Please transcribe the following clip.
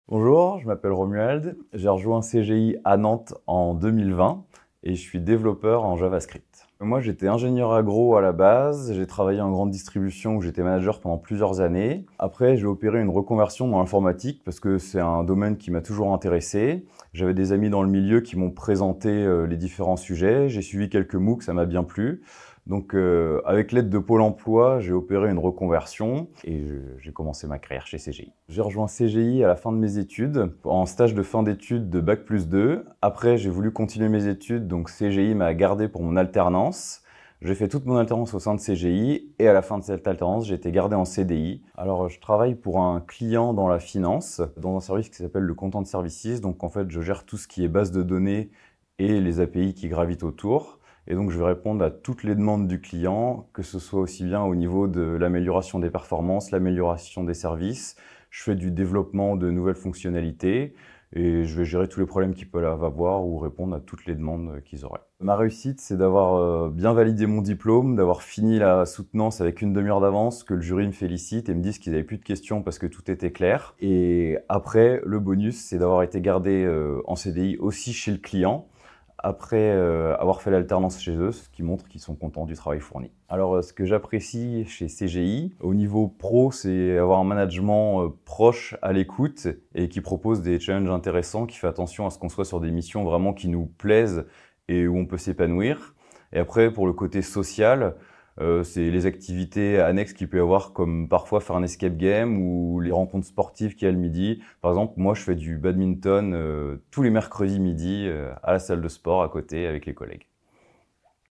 Bonjour, je m'appelle Romuald, j'ai rejoint CGI à Nantes en 2020 et je suis développeur en JavaScript. Moi j'étais ingénieur agro à la base, j'ai travaillé en grande distribution où j'étais manager pendant plusieurs années. Après j'ai opéré une reconversion dans l'informatique parce que c'est un domaine qui m'a toujours intéressé. J'avais des amis dans le milieu qui m'ont présenté les différents sujets, j'ai suivi quelques MOOC, ça m'a bien plu. Donc avec l'aide de Pôle emploi, j'ai opéré une reconversion et j'ai commencé ma carrière chez CGI. J'ai rejoint CGI à la fin de mes études, en stage de fin d'études de Bac+2. Après, j'ai voulu continuer mes études, donc CGI m'a gardé pour mon alternance. J'ai fait toute mon alternance au sein de CGI et à la fin de cette alternance, j'ai été gardé en CDI. Alors, je travaille pour un client dans la finance, dans un service qui s'appelle le Content Services. Donc, en fait, je gère tout ce qui est base de données et les API qui gravitent autour. Et donc, je vais répondre à toutes les demandes du client, que ce soit aussi bien au niveau de l'amélioration des performances, l'amélioration des services. Je fais du développement de nouvelles fonctionnalités et je vais gérer tous les problèmes qu'ils peuvent avoir ou répondre à toutes les demandes qu'ils auraient. Ma réussite, c'est d'avoir bien validé mon diplôme, d'avoir fini la soutenance avec une demi-heure d'avance, que le jury me félicite et me dise qu'ils n'avaient plus de questions parce que tout était clair. Et après, le bonus, c'est d'avoir été gardé en CDI aussi chez le client, après avoir fait l'alternance chez eux, ce qui montre qu'ils sont contents du travail fourni. Alors, ce que j'apprécie chez CGI, au niveau pro, c'est avoir un management proche, à l'écoute et qui propose des challenges intéressants, qui fait attention à ce qu'on soit sur des missions vraiment qui nous plaisent et où on peut s'épanouir. Et après, pour le côté social, c'est les activités annexes qu'il peut y avoir, comme parfois faire un escape game ou les rencontres sportives qu'il y a le midi. Par exemple, moi, je fais du badminton tous les mercredis midi à la salle de sport à côté avec les collègues.